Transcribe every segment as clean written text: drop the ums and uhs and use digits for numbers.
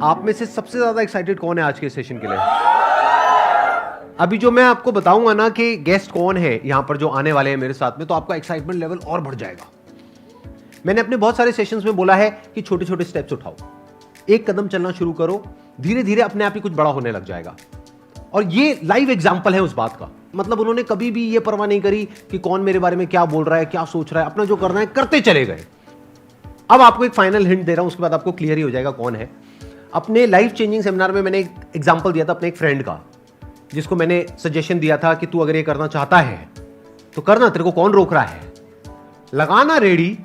आप में से सबसे ज्यादा एक्साइटेड कौन है आज के सेशन के लिए? अभी जो मैं आपको बताऊंगा ना कि गेस्ट कौन है यहां पर जो आने वाले हैं मेरे साथ में, तो आपका एक्साइटमेंट लेवल और बढ़ जाएगा। मैंने अपने बहुत सारे सेशंस में बोला है कि छोटे छोटे स्टेप्स उठाओ, एक कदम चलना शुरू करो, धीरे धीरे अपने आप ही कुछ बड़ा होने लग जाएगा। और ये लाइव एग्जाम्पल है उस बात का। मतलब उन्होंने कभी भी ये परवाह नहीं करी कि कौन मेरे बारे में क्या बोल रहा है, क्या सोच रहा है, अपना जो करना है करते चले गए। अब आपको एक फाइनल हिंट दे रहा हूं, उसके बाद आपको क्लियर ही हो जाएगा कौन है। अपने लाइफ चेंजिंग सेमिनार में मैंने एक एग्जाम्पल दिया था अपने एक फ्रेंड का, जिसको मैंने सजेशन दिया था कि तू अगर ये करना चाहता है तो करना, तेरे को कौन रोक रहा है, लगाना रेडी।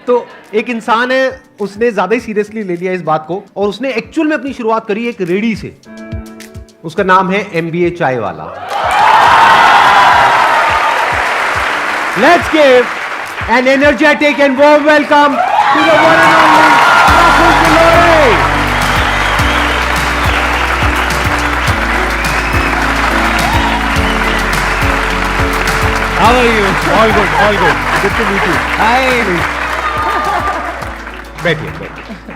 तो एक इंसान है, उसने ज्यादा ही सीरियसली ले लिया इस बात को और उसने एक्चुअल में अपनी शुरुआत करी एक रेडी से। उसका नाम है MBA Chai Wala. Let's give an energetic and warm welcome to the one and only Rahul Gilore. How are you? All good, all good. Good to meet you. Hi. बैठिए बैठिए।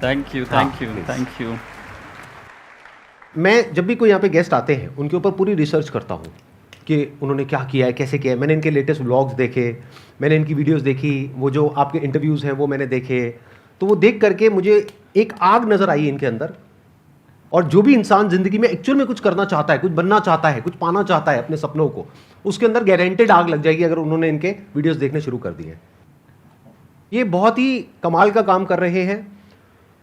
Thank you, thank you, thank you. मैं जब भी कोई यहाँ पे guest आते हैं उनके ऊपर पूरी रिसर्च करता हूँ कि उन्होंने क्या किया है, कैसे किया है। मैंने इनके लेटेस्ट व्लॉग्स देखे, मैंने इनकी वीडियोस देखी, वो जो आपके इंटरव्यूज़ हैं वो मैंने देखे। तो वो देख करके मुझे एक आग नज़र आई इनके अंदर। और जो भी इंसान ज़िंदगी में एक्चुअल में कुछ करना चाहता है, कुछ बनना चाहता है, कुछ पाना चाहता है अपने सपनों को, उसके अंदर गारंटेड आग लग जाएगी अगर उन्होंने इनके वीडियोज़ देखने शुरू कर दिए। ये बहुत ही कमाल का काम कर रहे हैं,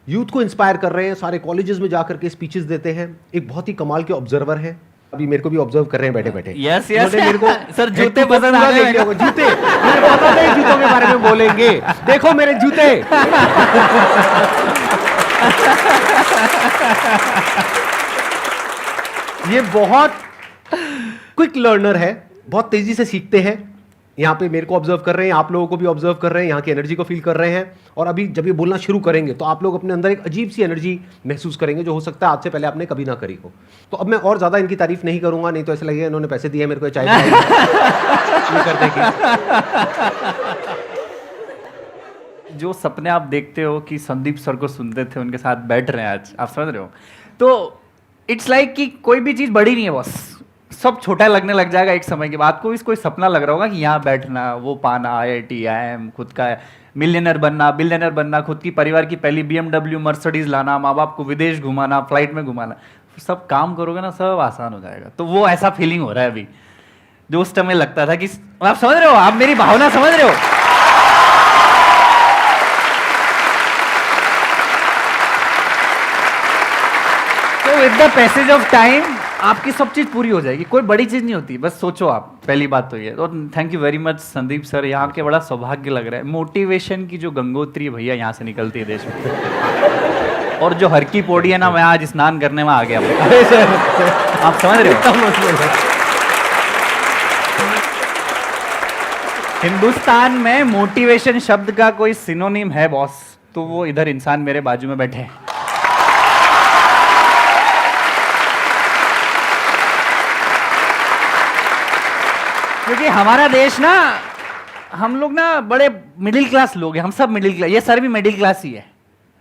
यूथ को इंस्पायर कर रहे हैं, सारे कॉलेजेस में जाकर के स्पीचेस देते हैं। एक बहुत ही कमाल के ऑब्जर्वर हैं, अभी मेरे को भी ऑब्जर्व कर रहे हैं बैठे बैठे। Yes, yes. मेरे को सर जूते पसंद आ गए। जूते मुझे पता नहीं जूतों के बारे में बोलेंगे। देखो मेरे जूते। ये बहुत क्विक लर्नर है, बहुत तेजी से सीखते हैं। यहाँ पे मेरे को ऑब्जर्व कर रहे हैं, आप लोगों को भी ऑब्जर्व कर रहे हैं, यहाँ की एनर्जी को फील कर रहे हैं। और अभी जब ये बोलना शुरू करेंगे तो आप लोग अपने अंदर एक अजीब सी एनर्जी महसूस करेंगे जो हो सकता है आज से पहले आपने कभी ना करी हो। तो अब मैं और ज़्यादा इनकी तारीफ नहीं करूंगा, नहीं तो ऐसे लगेगा इन्होंने पैसे दिए मेरे को चाय कर देगी। जो सपने आप देखते हो कि संदीप सर को सुनते थे, उनके साथ बैठ रहे हैं आज, आप समझ रहे हो? तो इट्स लाइक कि कोई भी चीज़ बड़ी नहीं है बॉस, सब छोटा लगने लग जाएगा एक समय के बाद। कोई सपना लग रहा होगा कि यहाँ बैठना, वो पाना, IIT, IIM, खुद का मिलियनर बनना, बिलियनर बनना, खुद की परिवार की पहली BMW मर्सिडीज लाना, माँ बाप को विदेश घुमाना, फ्लाइट में घुमाना, सब काम करोगे ना सब आसान हो जाएगा। तो वो ऐसा फीलिंग हो रहा है अभी, जो उस समय लगता था कि आप समझ रहे हो, आप मेरी भावना समझ रहे हो। तो with the passage of time आपकी सब चीज पूरी हो जाएगी, कोई बड़ी चीज नहीं होती, बस सोचो आप, पहली बात तो ये। तो thank you very much Sandeep sir, यहाँ के बड़ा सौभाग्य लग रहा है। मोटिवेशन की जो गंगोत्री भैया यहाँ से निकलती है देश में, और जो हर की पौड़ी है ना, मैं आज स्नान करने में आ गया। आप समझ रहे हो? हिंदुस्तान में मोटिवेशन शब्द का कोई सिनोनिम है बॉस, तो वो इधर इंसान मेरे बाजू में बैठे हैं। क्योंकि हमारा देश ना, हम लोग ना बड़े मिडिल क्लास लोग हैं, हम सब मिडिल क्लास, ये सर भी मिडिल क्लास ही है।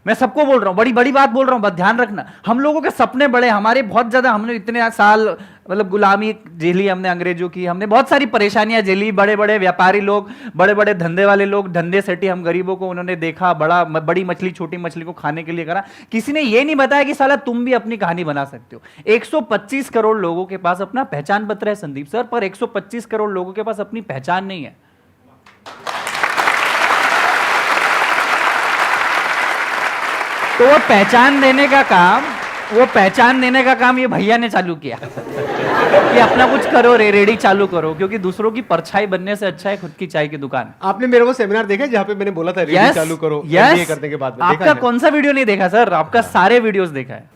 मैं सबको बोल रहा हूँ, बड़ी बड़ी बात बोल रहा हूँ, बस ध्यान रखना। हम लोगों के सपने बड़े, हमारे बहुत ज्यादा, हमने इतने साल मतलब गुलामी झेली हमने अंग्रेजों की, हमने बहुत सारी परेशानियां झेली। बड़े बड़े व्यापारी लोग, बड़े बड़े धंधे वाले लोग धंधे सेठी, हम गरीबों को उन्होंने देखा, बड़ी मछली छोटी मछली को खाने के लिए करा। किसी ने ये नहीं बताया कि साला तुम भी अपनी कहानी बना सकते हो। 125 करोड़ लोगों के पास अपना पहचान पत्र है संदीप सर, पर 125 करोड़ लोगों के पास अपनी पहचान नहीं है। तो वो पहचान देने का काम ये भैया ने चालू किया कि अपना कुछ करो रे, रेडी चालू करो, क्योंकि दूसरों की परछाई बनने से अच्छा है खुद की चाय की दुकान। आपने मेरे वो सेमिनार देखा जहाँ पे मैंने बोला था रेडी चालू करो MBA करने के बाद? आपका कौन सा वीडियो नहीं देखा सर? आपका सारे वीडियोस देखा है।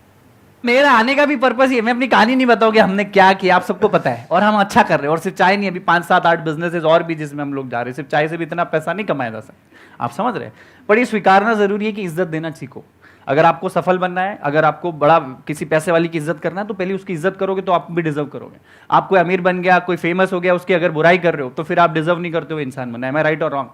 मेरा आने का भी पर्पस ये, मैं अपनी कहानी नहीं बताऊंगी हमने क्या किया, आप सबको पता है, और हम अच्छा कर रहे हैं। और सिर्फ चाय नहीं, अभी 5, 7, 8 बिजनेसेस और भी जिसमें हम लोग जा रहे हैं। सिर्फ चाय से भी इतना पैसा नहीं कमाया जा सकता, आप समझ रहे हैं? पर ये स्वीकारना जरूरी है कि इज्जत देना सीखो। अगर आपको सफल बनना है, अगर आपको बड़ा किसी पैसे वाली की इज्जत करना है, तो पहले उसकी इज्जत करोगे तो आप भी डिजर्व करोगे। आप कोई अमीर बन गया, कोई फेमस हो गया, उसकी अगर बुराई कर रहे हो तो फिर आप डिजर्व नहीं करते हो इंसान बनना। एम आई राइट और रॉन्ग?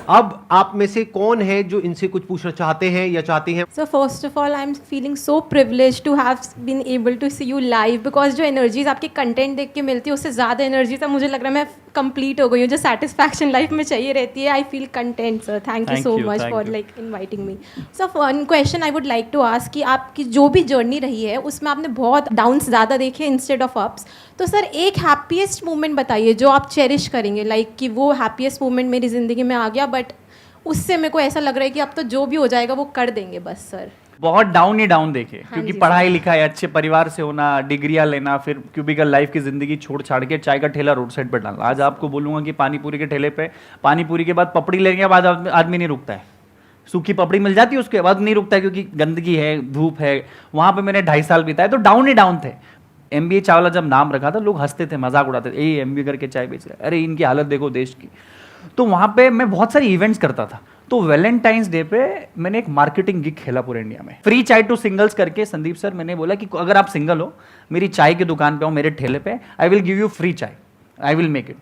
अब आप में से कौन है जो इनसे कुछ पूछना चाहते हैं या चाहती हैं? So first of all, I'm feeling so privileged to have been able to see you live because जो एनर्जीज आपके कंटेंट देख के मिलती है उससे ज़्यादा एनर्जी तो मुझे लग रहा है मैं कंप्लीट हो गई हूँ. जो सेटिस्फैक्शन लाइफ में चाहिए रहती है, I feel content sir. Thank you so much for like inviting me. Sir one question I would like to ask कि आपकी जो भी जर्नी रही है उसमें आपने बहुत डाउन्स ज़्यादा देखे इंस्टेड ऑफ अप्स. तो सर एक हैप्पीएस्ट मोमेंट बताइए जो आप चेरिश करेंगे, लाइक कि वो हैप्पीएस्ट मोमेंट मेरी ज़िंदगी में आ गया बट उससे मेरे को ऐसा लग रहा है कि अब तो जो भी हो जाएगा वो कर देंगे बस सर. बहुत डाउन ही डाउन देखे, हाँ क्योंकि जी, पढ़ाई लिखाई, अच्छे परिवार से होना, डिग्रियां लेना, फिर क्यूबिकल लाइफ की जिंदगी छोड़ छाड़ के चाय का ठेला रोड साइड पर डालना. आज आपको बोलूंगा कि पानी पूरी के ठेले पे पानी पूरी के बाद पपड़ी लेने के बाद आदमी नहीं रुकता है. सूखी पपड़ी मिल जाती है उसके बाद नहीं रुकता है, क्योंकि गंदगी है, धूप है. वहां पे मैंने 2.5 साल बिताए तो डाउन ही डाउन थे. MBA चावला जब नाम रखा था लोग हंसते थे, मजाक उड़ाते थे, ये MBA करके चाय बेच रहे, अरे इनकी हालत देखो देश की. तो वहां पे मैं बहुत सारे इवेंट्स करता था. तो वैलेंटाइंस डे पे मैंने एक मार्केटिंग गिग खेला पूरे इंडिया में, फ्री चाय टू सिंगल्स करके. संदीप सर मैंने बोला कि अगर आप सिंगल हो, मेरी चाय की दुकान पे हो, मेरे ठेले पे, I will give you free चाय, आई विल मेक इट.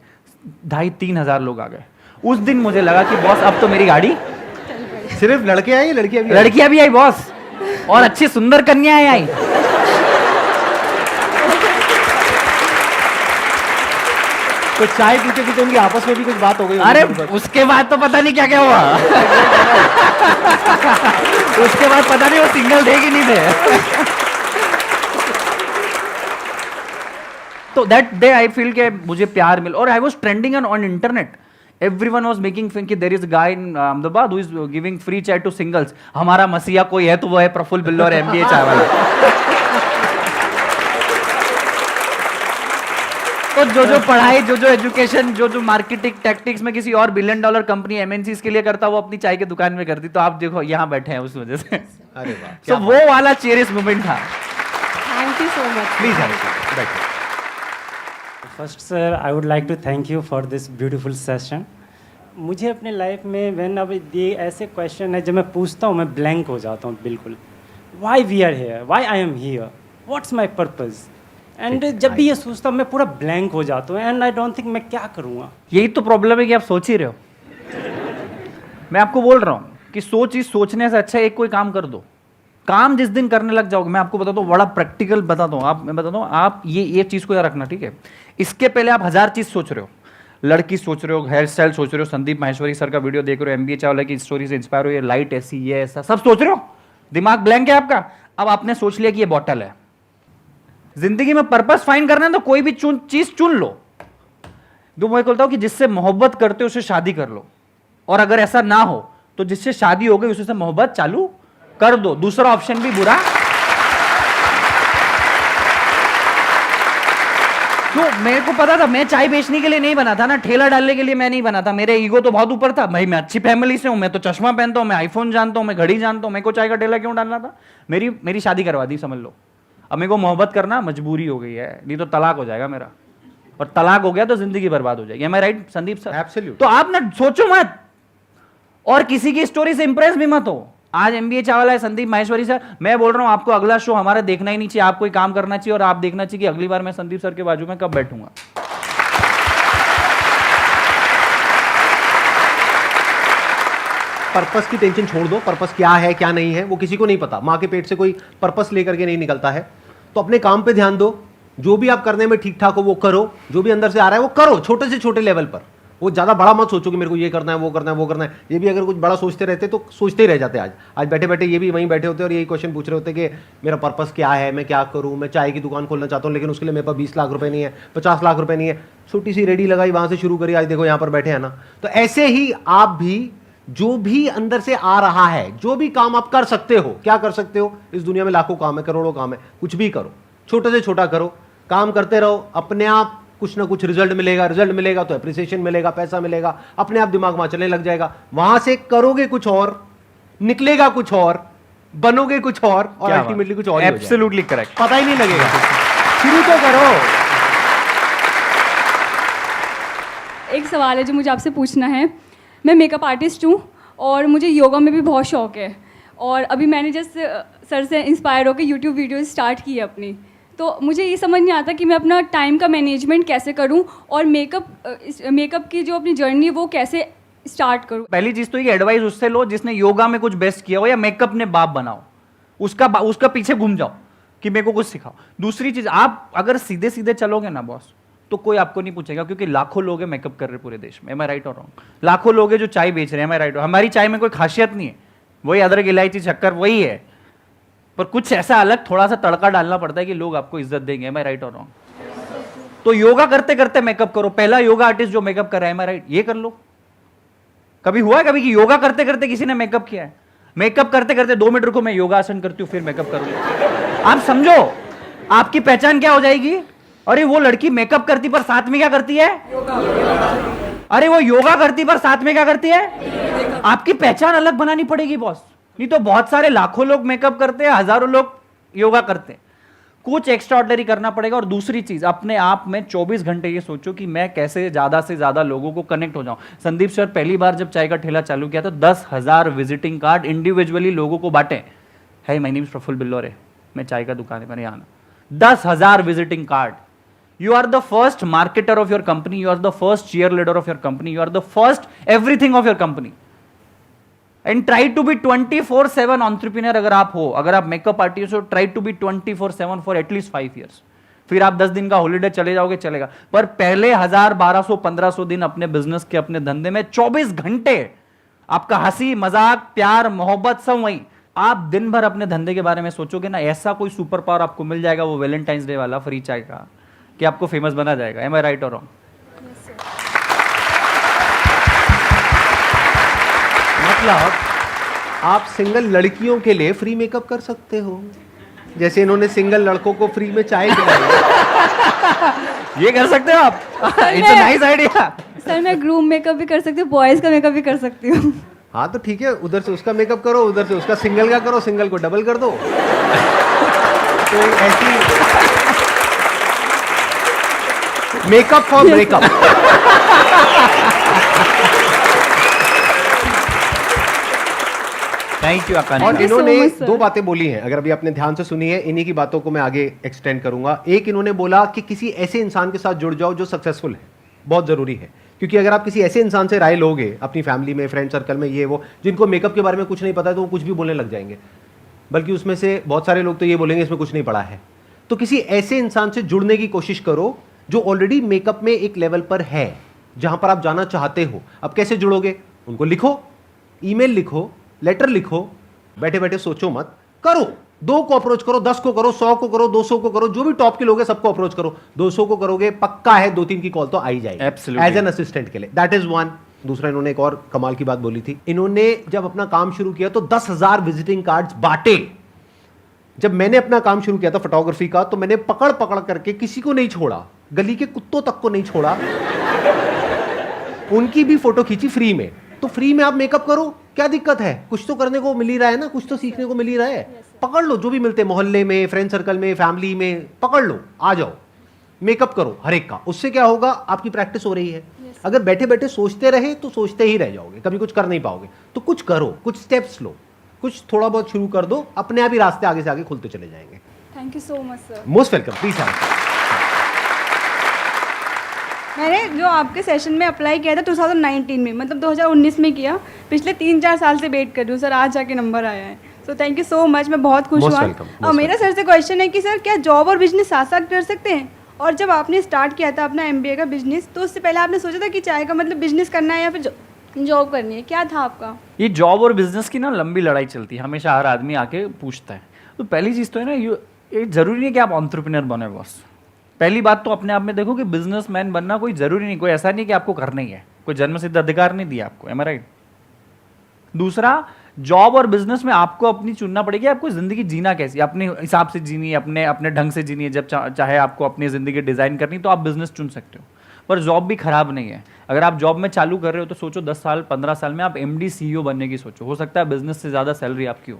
2,500-3 हज़ार लोग आ गए. उस दिन मुझे लगा कि बॉस अब तो मेरी गाड़ी. सिर्फ लड़के आए, लड़कियां भी आई बॉस, और अच्छी सुंदर कन्याएं आई. तो चाय पीते पीते उनकी आपस में भी कुछ बात हो गई? अरे उसके बाद तो पता नहीं क्या क्या हुआ. उसके बाद पता नहीं वो सिंगल थे कि नहीं थे. तो दैट डे आई फील के मुझे प्यार मिल. और I was trending on internet. Everyone was making fun कि there is a guy in Ahmedabad who is giving free chai to singles. हमारा मसीहा कोई है तो वो है प्रफुल्ल बिल्लो और MBA चाय वाला. तो जो पढ़ाई, जो एजुकेशन, जो मार्केटिंग टैक्टिक्स में किसी और $1 बिलियन कंपनी MNCs के लिए करता, वो अपनी चाय की दुकान में करती. तो आप देखो यहाँ बैठे हैं उस वजह से. अरे वाह, तो वो वाला चेरियस मोमेंट था. Thank you so much. Please बैठिए. First sir I would like to thank you for this beautiful session. मुझे अपने लाइफ में व्हेन अब ये ऐसे क्वेश्चन है जब मैं पूछता हूँ मैं ब्लैंक हो जाता हूँ बिल्कुल. Why we are here, why I am here, what's my purpose. And जब भी ये सोचता हूँ मैं पूरा ब्लैंक हो जाता हूँ एंड आई डोंट थिंक मैं क्या करूँगा. यही तो प्रॉब्लम है कि आप सोच ही रहे हो. मैं आपको बोल रहा हूँ कि सोचने से अच्छा एक कोई काम कर दो. काम जिस दिन करने लग जाओगे, मैं आपको बताता हूँ, बड़ा प्रैक्टिकल बताता हूँ. मैं बताता हूँ, आप ये चीज़ को याद रखना, ठीक है. इसके पहले आप 1000 चीज़ सोच रहे हो. लड़की सोच रहे हो, हेयर स्टाइल सोच रहे हो, संदीप माहेश्वरी सर का वीडियो देख रहे हो, MBA चावला की स्टोरी से इंस्पायर हो, ये लाइट ऐसी, ये ऐसा, सब सोच रहे हो. दिमाग ब्लैंक है आपका. अब आपने सोच लिया कि ये बॉटल है. जिंदगी में पर्पस फाइंड करना है तो कोई भी चीज चुन लो. जो मैं बोलता हूं कि जिससे मोहब्बत करते हो उससे शादी कर लो. और अगर ऐसा ना हो तो जिससे शादी हो गई उससे मोहब्बत चालू कर दो. दूसरा ऑप्शन भी बुरा. तो मेरे को पता था मैं चाय बेचने के लिए नहीं बना था ना, ठेला डालने के लिए मैं नहीं बना था. मेरे ईगो तो बहुत ऊपर था. भाई मैं अच्छी फैमिली से हूं, मैं तो चश्मा पहनता हूं, मैं आईफोन जानता हूं, मैं घड़ी जानता हूं, मेरे को चाय का ठेला क्यों डालना था. मेरी शादी करवा दी, समझ लो. अब मेरे को मोहब्बत करना मजबूरी हो गई है, नहीं तो तलाक हो जाएगा मेरा. और तलाक हो गया तो जिंदगी बर्बाद हो जाएगी. एम आई राइट संदीप सर? एब्सोल्यूट. तो आप ना सोचो मत और किसी की स्टोरी से इंप्रेस भी मत हो. आज MBA चावला है, संदीप माहेश्वरी सर. मैं बोल रहा हूं आपको अगला शो हमारा देखना ही नहीं चाहिए. आप कोई काम करना चाहिए और आप देखना चाहिए कि अगली बार मैं संदीप सर के बाजू में कब बैठूंगा. पर्पस की टेंशन छोड़ दो. पर्पस क्या है क्या नहीं है वो किसी को नहीं पता. माँ के पेट से कोई पर्पस लेकर के नहीं निकलता है. तो अपने काम पे ध्यान दो. जो भी आप करने में ठीक ठाक हो वो करो. जो भी अंदर से आ रहा है वो करो, छोटे से छोटे लेवल पर. वो ज़्यादा बड़ा मत सोचो कि मेरे को ये करना है वो करना है वो करना है. ये भी अगर कुछ बड़ा सोचते रहते तो सोचते ही रह जाते. आज बैठे बैठे ये भी वहीं बैठे होते और यही क्वेश्चन पूछ रहे होते कि मेरा पर्पस क्या है, मैं क्या करूँ, मैं चाय की दुकान खोलना चाहता हूँ लेकिन उसके लिए मेरे पास 20 लाख रुपए नहीं है, 50 लाख रुपए नहीं है. छोटी सी रेडी लगाई, वहाँ से शुरू करी, आज देखो यहाँ पर बैठे हैं ना. तो ऐसे ही आप भी जो भी अंदर से आ रहा है, जो भी काम आप कर सकते हो, क्या कर सकते हो. इस दुनिया में लाखों काम है, करोड़ों काम है. कुछ भी करो, छोटे से छोटा करो, काम करते रहो. अपने आप कुछ ना कुछ रिजल्ट मिलेगा तो एप्रिसिएशन मिलेगा, पैसा मिलेगा, अपने आप दिमाग वहां चलने लग जाएगा. वहां से करोगे कुछ और, निकलेगा कुछ और, बनोगे कुछ और अल्टीमेटली कुछ और. Absolutely correct. पता ही नहीं लगेगा. शुरू तो करो. एक सवाल है जो मुझे आपसे पूछना है. मैं मेकअप आर्टिस्ट हूँ और मुझे योगा में भी बहुत शौक है. और अभी मैंने जैसे सर से इंस्पायर होकर यूट्यूब वीडियोस स्टार्ट की है अपनी. तो मुझे ये समझ नहीं आता कि मैं अपना टाइम का मैनेजमेंट कैसे करूं और मेकअप की जो अपनी जर्नी वो कैसे स्टार्ट करूँ? पहली चीज तो ये एडवाइस उससे लो जिसने योगा में कुछ बेस्ट किया हो या मेकअप ने बाप बनाओ, उसका पीछे घूम जाओ कि मेरे को कुछ सिखाओ। दूसरी चीज, आप अगर सीधे सीधे चलोगे ना बॉस, तो कोई आपको नहीं पूछेगा, क्योंकि लाखों लोग हैं मेकअप कर रहे पूरे देश में। एम आई राइट और रॉन्ग? लाखों लोग हैं जो चाय बेच रहे हैं। एम आई राइट? हमारी चाय में कोई खासियत नहीं है, वही अदरक इलायची शक्कर वही है, पर कुछ ऐसा अलग थोड़ा सा तड़का डालना पड़ता है कि लोग आपको इज्जत देंगे। एम आई राइट और रॉन्ग? तो योगा करते करते मेकअप करो। पहला योगा आर्टिस्ट जो मेकअप कर रहा है, एम आई राइट? ये कर लो। कभी हुआ है कभी कि योगा करते करते किसी ने मेकअप किया है? मेकअप करते करते 2 मिनट रुको, मैं योगा आसन करती हूँ फिर मेकअप करूंगा। आप समझो आपकी पहचान क्या हो जाएगी। अरे वो लड़की मेकअप करती पर साथ में क्या करती है? अरे वो योगा करती पर साथ में क्या करती है? आपकी पहचान अलग बनानी पड़ेगी बॉस, नहीं तो बहुत सारे लाखों लोग मेकअप करते हैं, हजारों लोग योगा करते हैं। कुछ एक्स्ट्रा ऑर्डिनरी करना पड़ेगा। और दूसरी चीज, अपने आप में 24 घंटे ये सोचो कि मैं कैसे ज्यादा से ज्यादा लोगों को कनेक्ट हो जाऊं। संदीप सर पहली बार जब चाय का ठेला चालू किया तो 10,000 विजिटिंग कार्ड इंडिविजुअली लोगों को बांटे। है my name is Prafull Billore, मैं चाय का दुकान है, मैंने आना। 10,000 visiting card. You are the first marketer of your company. You are the first cheerleader of your company. You are the first everything of your company. And try to be 24/7 entrepreneur अगर आप हो, अगर आप makeup artist हो, try to be 24/7 for at least 5 years. फिर आप 10 दिन का हॉलीडे चले जाओगे, चलेगा, पर पहले 1000, 1200, 1500 दिन अपने बिजनेस के, अपने धंधे में 24 घंटे आपका हंसी मजाक प्यार मोहब्बत सब वही। आप दिन भर अपने धंधे के बारे में सोचोगे ना, ऐसा कोई सुपर पावर आपको मिल जाएगा, वो वैलेंटाइंस डे वाला फ्री चाय का, कि आपको फेमस बना जाएगा। एम आई राइट और रॉन्ग? मतलब आप सिंगल लड़कियों के लिए फ्री मेकअप कर सकते हो, जैसे इन्होंने सिंगल लड़कों को फ्री में चाय पिलाई। ये कर सकते हो आप? It's a nice idea. Sir मैं ग्रूम मेकअप भी कर सकती हूँ, बॉयज़ का मेकअप भी कर सकती हूँ। हाँ तो ठीक है, उधर से उसका मेकअप करो, उधर से उसका सिंगल का करो, सिंगल को डबल कर दो। तो ऐसी makeup for breakup. Thank you Akanksha. और Thank you so इन्होंने much, sir. 2 बातें बोली हैं, अगर अभी आपने ध्यान से सुनी है, इन्हीं की बातों को मैं आगे एक्सटेंड करूंगा। एक, इन्होंने बोला कि किसी ऐसे इंसान के साथ जुड़ जाओ जो सक्सेसफुल है, बहुत जरूरी है, क्योंकि अगर आप किसी ऐसे इंसान से राय लोगे अपनी फैमिली में, फ्रेंड सर्कल में, ये वो, जिनको मेकअप के बारे में कुछ नहीं पता है, तो वो कुछ भी बोलने लग जाएंगे, बल्कि उसमें से बहुत सारे लोग तो ये बोलेंगे इसमें कुछ नहीं पड़ा है। तो किसी ऐसे इंसान से जुड़ने की कोशिश करो जो ऑलरेडी मेकअप में एक लेवल पर है, जहां पर आप जाना चाहते हो। अब कैसे जुड़ोगे? उनको लिखो, ईमेल लिखो, लेटर लिखो, बैठे बैठे सोचो मत, करो। 2 को अप्रोच करो, 10 को करो, 100 को करो, 200 को करो, जो भी टॉप के लोग हैं सबको अप्रोच करो। 200 को करोगे पक्का है 2-3 की कॉल तो आ ही जाएगी Absolutely. एज एन असिस्टेंट के लिए। That is one. दूसरा, इन्होंने एक और कमाल की बात बोली थी, इन्होंने जब अपना काम शुरू किया तो 10,000 विजिटिंग कार्ड्स बांटे। जब मैंने अपना काम शुरू किया था फोटोग्राफी का, तो मैंने पकड़ पकड़ करके किसी को नहीं छोड़ा, गली के कुत्तों तक को नहीं छोड़ा, उनकी भी फोटो खींची फ्री में। तो फ्री में आप मेकअप करो, क्या दिक्कत है? कुछ तो करने को मिल ही रहा है ना, कुछ तो सीखने को मिल ही रहा है। पकड़ लो जो भी मिलते, मोहल्ले में, फ्रेंड सर्कल में, फैमिली में, पकड़ लो, आ जाओ, मेकअप करो हर एक का। उससे क्या होगा? आपकी प्रैक्टिस हो रही है। अगर बैठे बैठे सोचते रहे तो सोचते ही रह जाओगे, कभी कुछ कर नहीं पाओगे। तो कुछ करो, कुछ स्टेप्स लो, कुछ थोड़ा बहुत शुरू कर दो, अपने आप ही रास्ते आगे से आगे खुलते चले जाएंगे। Thank you so much sir. Most welcome, please. मैंने जो आपके सेशन में अप्लाई किया था 2019 में, मतलब 2019 में किया, पिछले 3-4 साल से वेट कर रही हूँ सर, आज जाके नंबर आया है। So thank you so much, मैं बहुत खुश Most हुआ। welcome, most और मेरा सर से क्वेश्चन है कि सर क्या जॉब और बिजनेस साथ साथ कर सकते हैं? और जब आपने स्टार्ट किया था अपना MBA का बिजनेस, तो उससे पहले आपने सोचा था कि चाय का मतलब बिजनेस करना है या फिर जॉब करनी है, क्या था आपका? ये जॉब और बिजनेस की ना लंबी लड़ाई चलती है, हमेशा हर आदमी आके पूछता है। तो पहली चीज तो है ना, ये जरूरी नहीं कि आप एंटरप्रेन्योर बने बॉस। पहली बात तो अपने आप में देखो कि बिजनेसमैन बनना कोई जरूरी नहीं, कोई ऐसा नहीं कि आपको करना ही है, कोई जन्म सिद्ध अधिकार नहीं दिया आपको। एम आई राइट? दूसरा, जॉब और बिजनेस में आपको अपनी चुनना पड़ेगी, आपको जिंदगी जीना कैसी, अपने हिसाब से जीनी है, अपने अपने ढंग से जीनी है। जब चाहे आपको अपनी जिंदगी डिजाइन करनी तो आप बिजनेस चुन सकते हो, पर जॉब भी खराब नहीं है। अगर आप जॉब में चालू कर रहे हो तो सोचो 10 साल 15 साल में आप MD CEO बनने की सोचो, हो सकता है बिजनेस से ज्यादा सैलरी आपकी हो।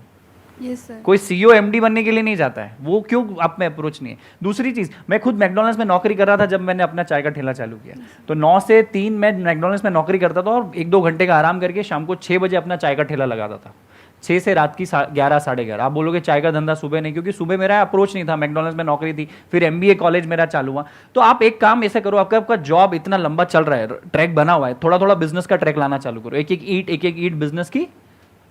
Yes sir. कोई CEO MD बनने के लिए नहीं जाता है, वो क्यों आप में अप्रोच नहीं है। दूसरी चीज, मैं खुद मैकडॉनल्ड्स में नौकरी कर रहा था जब मैंने अपना चाय का ठेला चालू किया, तो 9 से 3 मैं मैकडॉनल्ड्स में नौकरी करता था और 1-2 घंटे का आराम करके शाम को 6 बजे अपना चाय का ठेला लगाता था। 6 से रात की 11 11:30। आप बोलोगे चाय का धंधा सुबह नहीं, क्योंकि सुबह मेरा अप्रोच नहीं था, मैकडॉनल्ड्स में नौकरी थी, फिर MBA कॉलेज मेरा चालू हुआ। तो आप एक काम ऐसे करो, आपका जॉब इतना लंबा चल रहा है, ट्रैक बना हुआ है, थोड़ा थोड़ा बिजनेस का ट्रैक लाना चालू करो, एक एक ईट बिजनेस की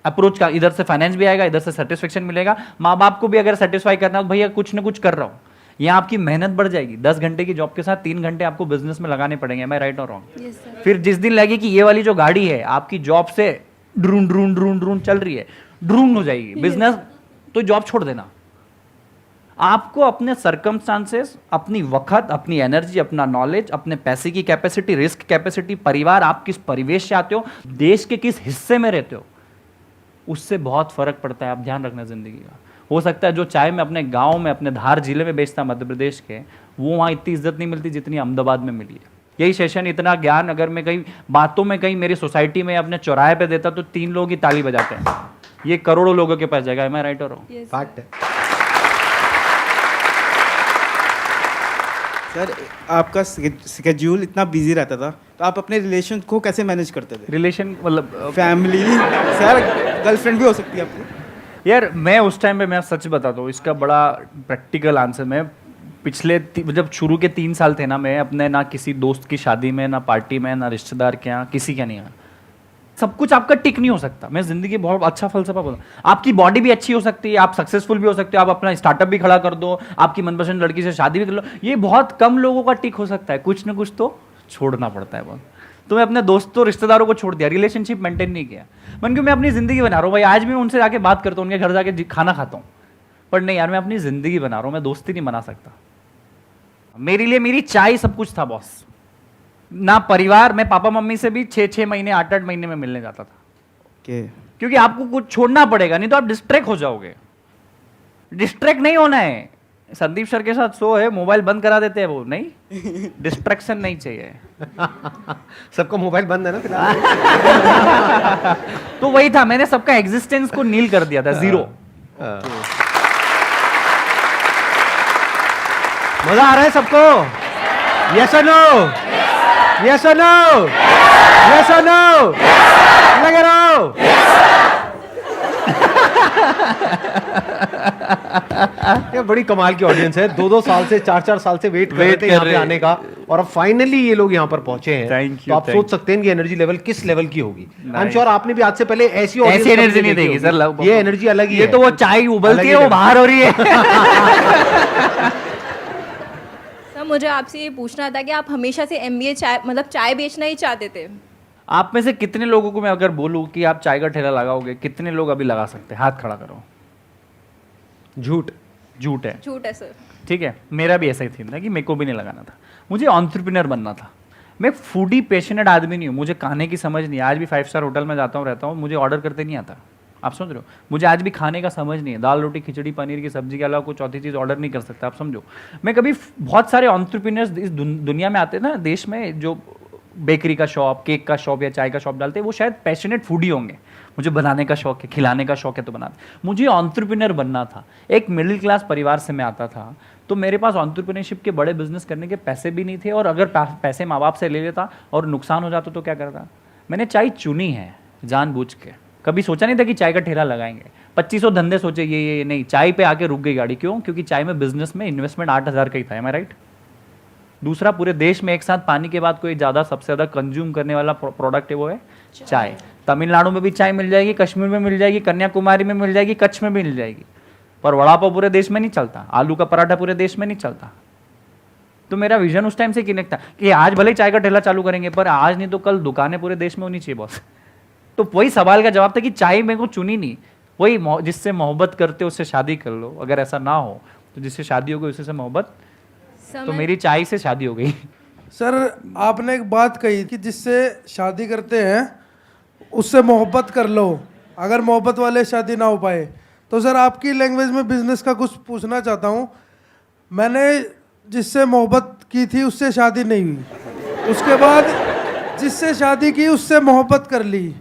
अप्रोच का, इधर से फाइनेंस भी आएगा, इधर से सेटिस्फेक्शन मिलेगा, माँ बाप को भी अगर सेटिस्फाई करना हो, भैया कुछ ना कुछ कर रहा हूँ, यहाँ आपकी मेहनत बढ़ जाएगी। 10 घंटे की जॉब के साथ 3 घंटे आपको बिजनेस में लगाने पड़ेंगे, मैं राइट और रॉन्ग? फिर जिस दिन लगे कि ये वाली जो गाड़ी है आपकी जॉब से ड्रून ड्रून ड्रून ड्रून चल रही है, ड्रून हो जाएगी बिजनेस, तो जॉब छोड़ देना। आपको अपने सर्कमस्टांसेस, अपनी वक्त, अपनी एनर्जी, अपना नॉलेज, अपने पैसे की कैपेसिटी, रिस्क कैपेसिटी, परिवार, आप किस परिवेश से आते हो, देश के किस हिस्से में रहते हो, उससे बहुत फर्क पड़ता है। आप ध्यान रखना जिंदगी का। हो सकता है जो चाय में अपने गांव में, अपने धार जिले में बेचता मध्य प्रदेश के, वो वहाँ इतनी इज्जत नहीं मिलती जितनी अहमदाबाद में मिली है। यही सेशन, इतना ज्ञान अगर मैं कहीं बातों में कहीं मेरी सोसाइटी में अपने चौराहे पे देता तो 3 लोग ही ताली बजाते हैं, ये करोड़ों लोगों के पास जाएगा। मैं राइट हो रहा हूँ? फैक्ट है। सर आपका स्केड्यूल इतना बिजी रहता था, तो आप अपने रिलेशन को कैसे मैनेज करते थे? रिलेशन मतलब फैमिली, सर गर्लफ्रेंड भी हो सकती है आपकी। यार मैं उस टाइम पे, मैं सच बताता हूँ, इसका बड़ा प्रैक्टिकल आंसर, मैं पिछले जब शुरू के 3 साल थे ना, मैं अपने ना किसी दोस्त की शादी में, ना पार्टी में, ना रिश्तेदार के यहाँ, किसी के नहीं आया। सब कुछ आपका टिक नहीं हो सकता। मैं जिंदगी बहुत अच्छा फलसफा बोला, आपकी बॉडी भी अच्छी हो सकती है, आप सक्सेसफुल भी हो सकते हो, आप अपना स्टार्टअप भी खड़ा कर दो, आपकी मनपसंद लड़की से शादी भी कर लो, ये बहुत कम लोगों का टिक हो सकता है। कुछ ना कुछ तो छोड़ना पड़ता है बहुत। तो मैं अपने दोस्तों रिश्तेदारों को छोड़ दिया, रिलेशनशिप मेंटेन नहीं किया। मन क्यों, मैं अपनी जिंदगी बना रहा हूँ भाई, आज भी उनसे जाके बात करता हूँ, उनके घर जाके खाना खाता हूँ, पर नहीं यार, मैं अपनी जिंदगी बना रहा हूँ, मैं दोस्ती नहीं बना सकता। मेरे लिए मेरी चाय सब कुछ था बॉस, ना परिवार। मैं पापा मम्मी से भी 6-6 महीने, 8-8 महीने में मिलने जाता था, क्योंकि आपको कुछ छोड़ना पड़ेगा, नहीं तो आप डिस्ट्रैक्ट हो जाओगे। डिस्ट्रैक्ट नहीं होना है। संदीप सर के साथ शो है, मोबाइल बंद करा देते हैं वो, नहीं, डिस्ट्रैक्शन नहीं चाहिए। सबका मोबाइल बंद है ना फिलहाल। तो वही था, मैंने सबका एग्जिस्टेंस को नील कर दिया था, जीरो। मजा आ रहा है सबको? यस और नो? यस और नो? यस और नो? लगे रहो। ये बड़ी कमाल की ऑडियंस है, 2-2 साल से, 4-4 साल से वेट कर रहे थे यहाँ पे आने का, और अब फाइनली ये लोग यहाँ पर पहुंचे हैं। Thank you, तो आप सोच सकते हैं कि एनर्जी लेवल किस लेवल की होगी। आई एम श्योर आपने भी आज से पहले ऐसी एनर्जी नहीं देगी सर, ये एनर्जी अलग ही है। ये तो वो चाय उबलती है, वो बाहर हो रही है। सर मुझे आपसे ये पूछना था कि आप हमेशा से MBA चाय, मतलब चाय बेचना ही चाहते थे? आप में से कितने लोगों को मैं अगर बोलूं कि आप चाय का ठेला लगाओगे, कितने लोग अभी लगा सकते हैं? हाथ खड़ा करो। झूठ झूठ है सर। ठीक है, मेरा भी ऐसा ही थी ना कि मेरे को भी नहीं लगाना था, मुझे एंटरप्रेन्योर बनना था। मैं फूडी पैशनेट आदमी नहीं हूँ, मुझे खाने की समझ नहीं है। आज भी 5 स्टार होटल में जाता हूँ, रहता हूँ, मुझे ऑर्डर करते नहीं आता। आप समझ रहे हो? मुझे आज भी खाने का समझ नहीं है, दाल रोटी खिचड़ी पनीर की सब्जी के अलावा कुछ चौथी चीज़ ऑर्डर नहीं कर सकता। आप समझो, मैं कभी, बहुत सारे एंटरप्रेन्योर्स इस दुनिया में आते हैं ना, देश में, जो बेकरी का शॉप, केक का शॉप या चाय का शॉप डालते हैं, वो शायद पैशनेट फूडी होंगे। मुझे बनाने का शौक है, खिलाने का शौक है, तो बनाते। मुझे एंटरप्रेन्योर बनना था। एक मिडिल क्लास परिवार से मैं आता था, तो मेरे पास एंटरप्रेन्योरशिप के बड़े बिजनेस करने के पैसे भी नहीं थे, और अगर पैसे माँ बाप से ले लेता और नुकसान हो जाता तो क्या करता। मैंने चाय चुनी है जानबूझ के, कभी सोचा नहीं था कि चाय का ठेला लगाएंगे। 2500 धंधे सोचे, ये नहीं, चाय पे आके रुक गई गाड़ी। क्यों? क्योंकि चाय में बिजनेस में इन्वेस्टमेंट 8000 का ही था। एम आई राइट? दूसरा, पूरे देश में एक साथ पानी के बाद कोई ज़्यादा सबसे ज़्यादा कंज्यूम करने वाला प्रोडक्ट है, वो है चाय। तमिलनाडु में भी चाय मिल जाएगी, कश्मीर में मिल जाएगी, कन्याकुमारी में मिल जाएगी, कच्छ में भी मिल जाएगी, पर वड़ा पाव पूरे देश में नहीं चलता, आलू का पराठा पूरे देश में नहीं चलता। तो मेरा विजन उस टाइम से कनेक्ट था कि आज भले चाय का ठेला चालू करेंगे, पर आज नहीं तो कल दुकानें पूरे देश में होनी चाहिए बॉस। तो वही सवाल का जवाब था कि चाय मेरे को चुनी नहीं, वही जिससे मोहब्बत करते उससे शादी कर लो। अगर ऐसा ना हो तो जिससे शादी हो गई उसी से मोहब्बत, तो मेरी चाय से शादी हो गई। सर आपने एक बात कही कि जिससे शादी करते हैं उससे मोहब्बत कर लो, अगर मोहब्बत वाले शादी ना हो पाए। तो सर आपकी लैंग्वेज में बिजनेस का कुछ पूछना चाहता हूँ। मैंने जिससे मोहब्बत की थी उससे शादी नहीं हुई, उसके बाद जिससे शादी की उससे मोहब्बत कर ली,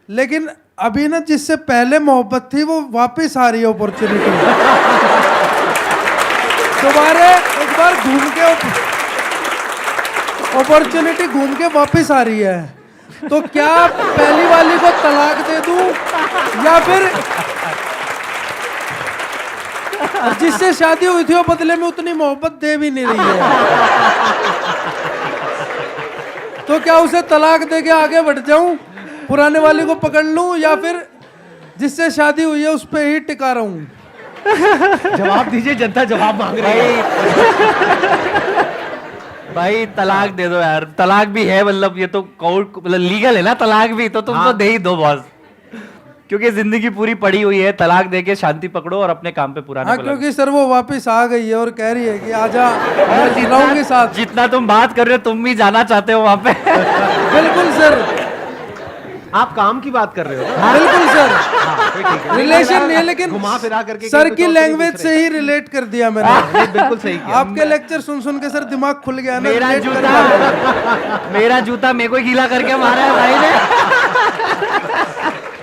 लेकिन अभी ना जिससे पहले मोहब्बत थी वो वापस आ रही है अपॉर्चुनिटी। दोबारा एक बार घूम के अपॉर्चुनिटी घूम के वापस आ रही है। तो क्या पहली वाली को तलाक दे दूं या फिर जिससे शादी हुई थी वो बदले में उतनी मोहब्बत दे भी नहीं रही है, तो क्या उसे तलाक दे के आगे बढ़ जाऊं, पुराने वाली को पकड़ लूं या फिर जिससे शादी हुई है उस पे ही टिका रहूं? जवाब दीजिए, जनता जवाब मांग रही है। भाई तलाक दे दो यार, तलाक भी है मतलब ये तो कोर्ट मतलब लीगल है ना तलाक भी, तो तुम तो दे ही दो बॉस, क्योंकि जिंदगी पूरी पड़ी हुई है, तलाक दे के शांति पकड़ो और अपने काम पे पुराने हाँ, को लगो। क्योंकि सर वो वापस आ गई है और कह रही है कि आजा, मैं रहूंगी साथ। जितना तुम बात कर रहे हो तुम भी जाना चाहते हो वहां पे। बिल्कुल सर, आप काम की बात कर रहे हो ना? बिल्कुल सर, ठीक है। रिलेशन नहीं है लेकिन घुमा फिरा करके सर कुछ की और लैंग्वेज पूछ से रहे ही रिलेट कर दिया मैंने। हैं। बिल्कुल सही किया। आपके लेक्चर सुन सुन के सर दिमाग खुल गया ना, मेरा relate कर जूता पाया। मेरा जूता मेरे को गीला करके मारा है भाई ने।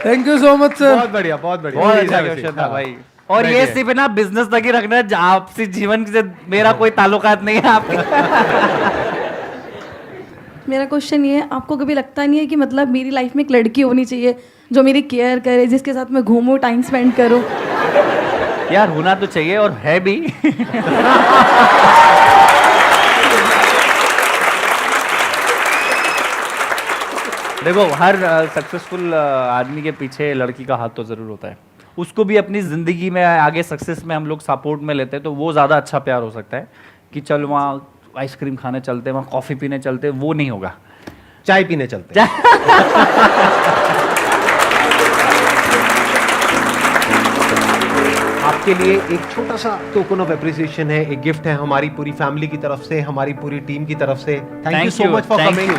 Thank you so much sir. बहुत बढ़िया, बहुत बढ़िया। बहुत अच्छा वैसे। क्वेश्चन था हाँ। भाई। और ये बैठिए। सिर्फ ना बिजनेस तक ही रखना है, आपसी जीवन से मेरा कोई ताल्लुकात नहीं है आपके। मेरा क्वेश्चन ये है, आपको कभी लगता नहीं है कि मतलब मेरी लाइफ में एक लड़की होनी चाहिए जो मेरी केयर करे, जिसके साथ मैं घूमूं, टाइम स्पेंड करूं? यार होना तो चाहिए और है भी। देखो हर सक्सेसफुल आदमी के पीछे लड़की का हाथ तो जरूर होता है, उसको भी अपनी जिंदगी में आगे सक्सेस में हम लोग सपोर्ट में लेते हैं, तो वो ज्यादा अच्छा प्यार हो सकता है कि चल वहाँ आइसक्रीम खाने चलते, वहाँ कॉफी पीने चलते, वो नहीं होगा। चाय पीने चलते हैं। आपके लिए एक छोटा सा टोकन ऑफ एप्रिसिएशन है, एक गिफ्ट है हमारी पूरी फैमिली की तरफ से, हमारी पूरी टीम की तरफ से। Thank you so much for coming.